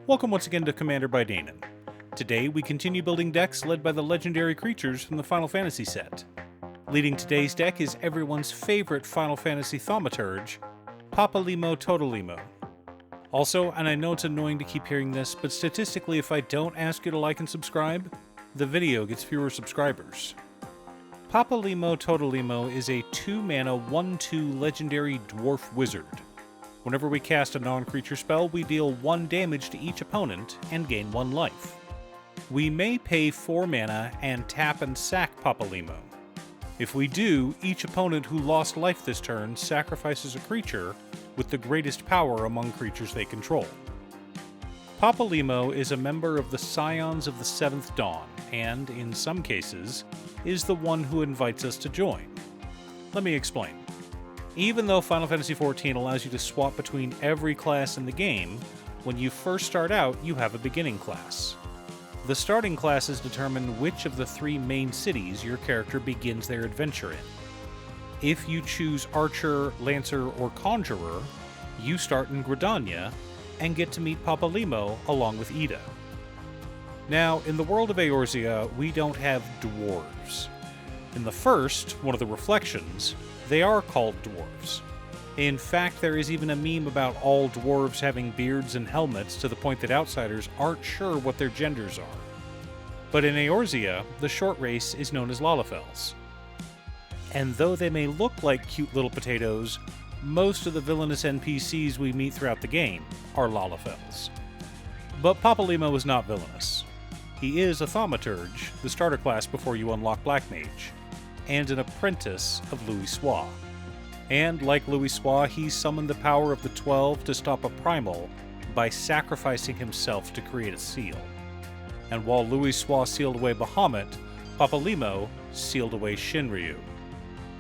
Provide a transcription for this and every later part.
Welcome once again to Commander by Danon. Today we continue building decks led by the legendary creatures from the Final Fantasy set. Leading today's deck is everyone's favorite Final Fantasy thaumaturge, Papalymo Totolymo. Also, and I know it's annoying to keep hearing this, but statistically if I don't ask you to like and subscribe, the video gets fewer subscribers. Papalymo Totolymo is a 2-mana 1/2 legendary dwarf wizard. Whenever we cast a non-creature spell, we deal 1 damage to each opponent and gain 1 life. We may pay 4 mana and tap and sack Papalymo. If we do, each opponent who lost life this turn sacrifices a creature with the greatest power among creatures they control. Papalymo is a member of the Scions of the Seventh Dawn, and, in some cases, is the one who invites us to join. Let me explain. Even though Final Fantasy XIV allows you to swap between every class in the game, when you first start out, you have a beginning class. The starting classes determine which of the 3 main cities your character begins their adventure in. If you choose Archer, Lancer, or Conjurer, you start in Gridania and get to meet Papalymo along with Ida. Now, in the world of Eorzea, we don't have dwarves. In the first, one of the reflections, they are called dwarves. In fact, there is even a meme about all dwarves having beards and helmets to the point that outsiders aren't sure what their genders are. But in Eorzea, the short race is known as Lalafels. And though they may look like cute little potatoes, most of the villainous NPCs we meet throughout the game are Lalafels. But Papalymo is not villainous. He is a thaumaturge, the starter class before you unlock Black Mage, and an apprentice of Louisoix. And like Louisoix, he summoned the power of the 12 to stop a primal by sacrificing himself to create a seal. And while Louisoix sealed away Bahamut, Papalymo sealed away Shinryu.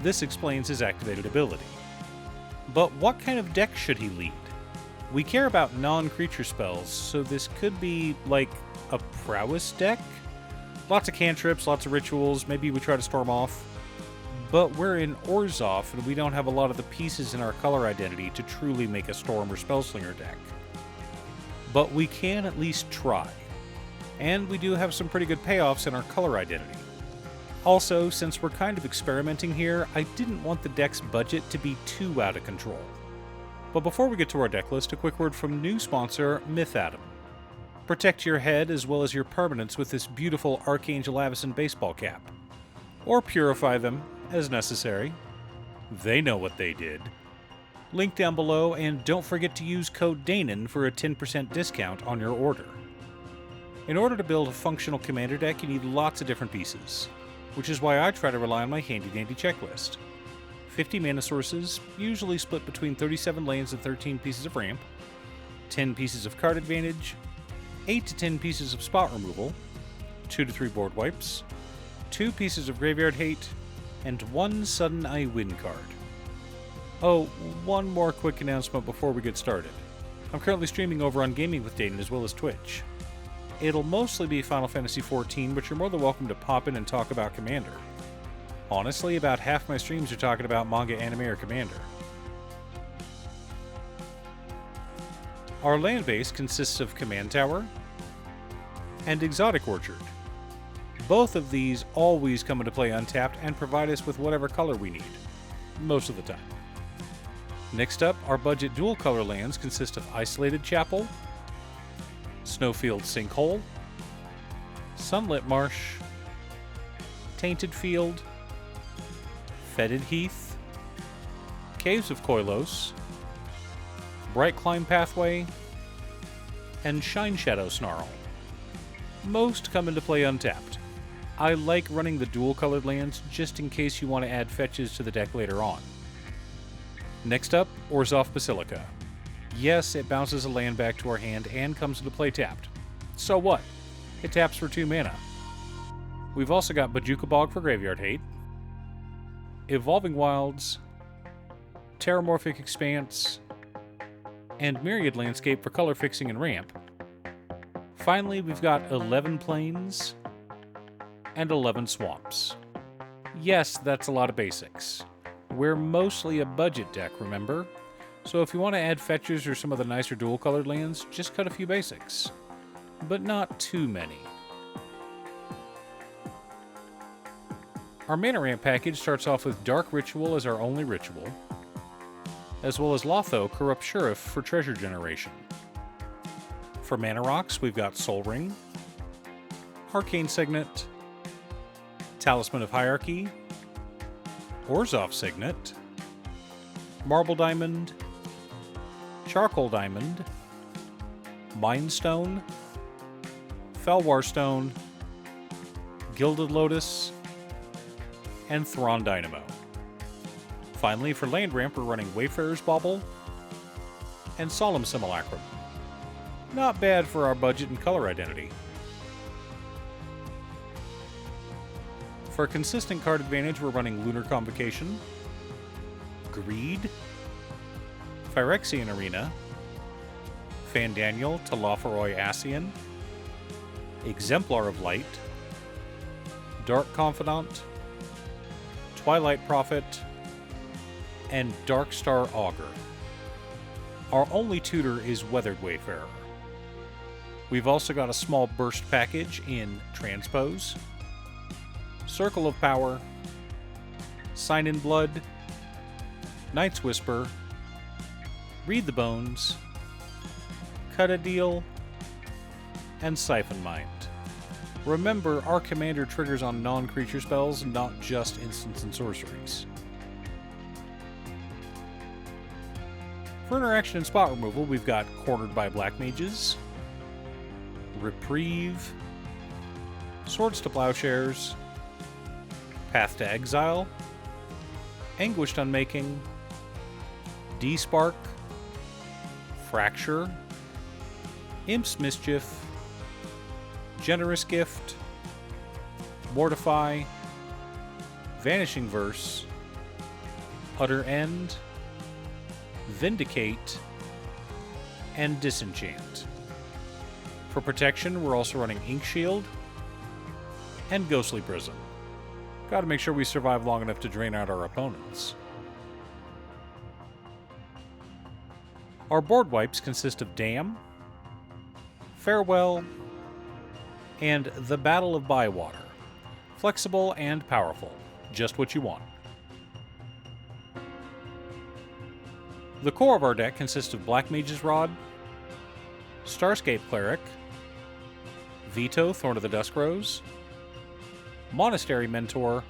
This explains his activated ability. But what kind of deck should he lead? We care about non-creature spells, so this could be like a prowess deck? Lots of cantrips, lots of rituals, maybe we try to storm off. But we're in Orzhov, and we don't have a lot of the pieces in our color identity to truly make a Storm or Spellslinger deck. But we can at least try. And we do have some pretty good payoffs in our color identity. Also, since we're kind of experimenting here, I didn't want the deck's budget to be too out of control. But before we get to our deck list, a quick word from new sponsor, MythAtom. Protect your head as well as your permanents with this beautiful Archangel Avacyn baseball cap. Or purify them, as necessary. They know what they did. Link down below, and don't forget to use code DANON for a 10% discount on your order. In order to build a functional commander deck, you need lots of different pieces, which is why I try to rely on my handy-dandy checklist. 50 mana sources, usually split between 37 lands and 13 pieces of ramp, 10 pieces of card advantage, 8 to 10 pieces of spot removal, 2 to 3 board wipes, 2 pieces of graveyard hate, and 1 sudden I win card. Oh, one more quick announcement before we get started. I'm currently streaming over on Gaming with Danon as well as Twitch. It'll mostly be Final Fantasy XIV, but you're more than welcome to pop in and talk about Commander. Honestly, about half my streams are talking about manga, anime, or Commander. Our land base consists of Command Tower and Exotic Orchard. Both of these always come into play untapped and provide us with whatever color we need, most of the time. Next up, our budget dual color lands consist of Isolated Chapel, Snowfield Sinkhole, Sunlit Marsh, Tainted Field, Fetid Heath, Caves of Koilos, Bright Climb Pathway, and Shine Shadow Snarl. Most come into play untapped. I like running the dual-colored lands just in case you want to add fetches to the deck later on. Next up, Orzhov Basilica. Yes, it bounces a land back to our hand and comes into play tapped. So what? It taps for 2 mana. We've also got Bojuka Bog for graveyard hate, Evolving Wilds, Terramorphic Expanse, and Myriad Landscape for color fixing and ramp. Finally, we've got 11 plains and 11 swamps. Yes, that's a lot of basics. We're mostly a budget deck, remember? So if you want to add fetches or some of the nicer dual-colored lands, just cut a few basics. But not too many. Our mana ramp package starts off with Dark Ritual as our only ritual, as well as Lotho, Corrupt Sheriff for treasure generation. For mana rocks, we've got Soul Ring, Arcane Signet, Talisman of Hierarchy, Orzhov Signet, Marble Diamond, Charcoal Diamond, Mind Stone, Felwar Stone, Gilded Lotus, and Thrawn Dynamo. Finally, for land ramp, we're running Wayfarer's Bauble and Solemn Simulacrum. Not bad for our budget and color identity. For consistent card advantage, we're running Lunar Convocation, Greed, Phyrexian Arena, Fandaniel Telophoroi Ascian, Exemplar of Light, Dark Confidant, Twilight Prophet, and Darkstar Augur. Our only tutor is Weathered Wayfarer. We've also got a small burst package in Transpose, Circle of Power, Sign in Blood, Night's Whisper, Read the Bones, Cut a Deal, and Siphon Mind. Remember, our commander triggers on non-creature spells, not just instants and sorceries. For interaction and spot removal, we've got Cornered by Black Mages, Reprieve, Swords to Plowshares, Path to Exile, Anguished Unmaking, Despark, Fracture, Imp's Mischief, Generous Gift, Mortify, Vanishing Verse, Utter End, Vindicate, and Disenchant. For protection, we're also running Ink Shield and Ghostly Prism. Gotta make sure we survive long enough to drain out our opponents. Our board wipes consist of Dam, Farewell, and the Battle of Bywater. Flexible and powerful. Just what you want. The core of our deck consists of Black Mage's Rod, Starscape Cleric, Veto, Thorn of the Dusk Rose, Monastery Mentor,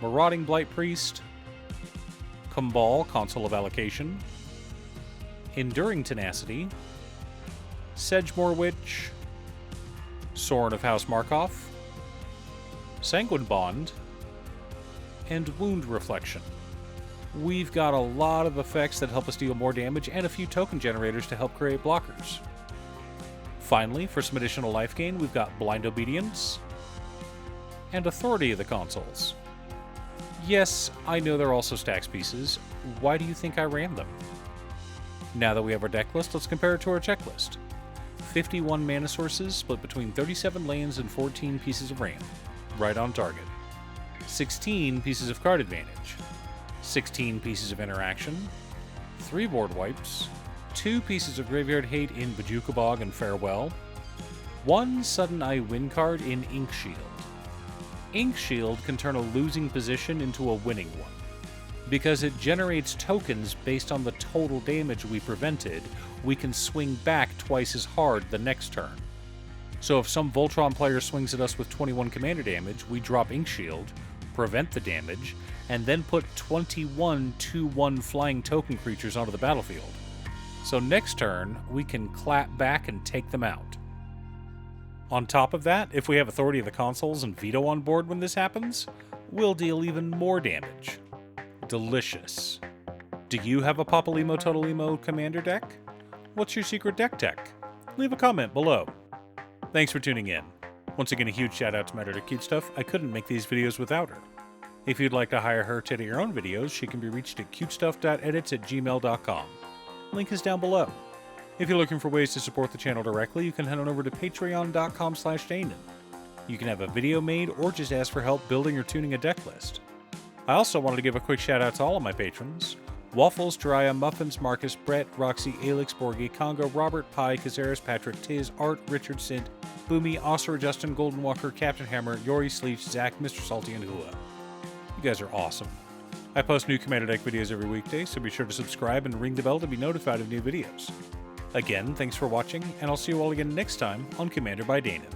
Marauding Blight Priest, Kumbal, Console of Allocation, Enduring Tenacity, Sedgemoor Witch, Sorin of House Markov, Sanguine Bond, and Wound Reflection. We've got a lot of effects that help us deal more damage and a few token generators to help create blockers. Finally, for some additional life gain, we've got Blind Obedience and Authority of the Consoles. Yes, I know they're also stacks pieces. Why do you think I ran them? Now that we have our deck list, let's compare it to our checklist. 51 mana sources split between 37 lands and 14 pieces of ramp. Right on target. 16 pieces of card advantage. 16 pieces of interaction. 3 board wipes. 2 pieces of graveyard hate in Bojuka Bog and Farewell. 1 Sudden Eye win card in Ink Shield. Ink Shield can turn a losing position into a winning one. Because it generates tokens based on the total damage we prevented, we can swing back twice as hard the next turn. So if some Voltron player swings at us with 21 commander damage, we drop Ink Shield, prevent the damage, and then put 21 2/1 flying token creatures onto the battlefield. So next turn, we can clap back and take them out. On top of that, if we have Authority of the Consoles and Veto on board when this happens, we'll deal even more damage. Delicious. Do you have a Papalymo Totolymo commander deck? What's your secret deck tech? Leave a comment below. Thanks for tuning in. Once again, a huge shout out to my editor Cutestuff. I couldn't make these videos without her. If you'd like to hire her to edit your own videos, she can be reached at cutestuff.edits@gmail.com. Link is down below. If you're looking for ways to support the channel directly, you can head on over to patreon.com/Danon. You can have a video made or just ask for help building or tuning a deck list. I also wanted to give a quick shout out to all of my patrons: Waffles, Jiraiya, Muffins, Marcus, Brett, Roxy, Alix, Borgie, Congo, Robert, Pi, Cazares, Patrick, Tiz, Art, Richard, Sint, Boomy, Osser, Justin, Golden Walker, Captain Hammer, Yori, Sleech, Zach, Mr. Salty, and Hua. You guys are awesome. I post new Commander Deck videos every weekday, so be sure to subscribe and ring the bell to be notified of new videos. Again, thanks for watching, and I'll see you all again next time on Commander by Danon.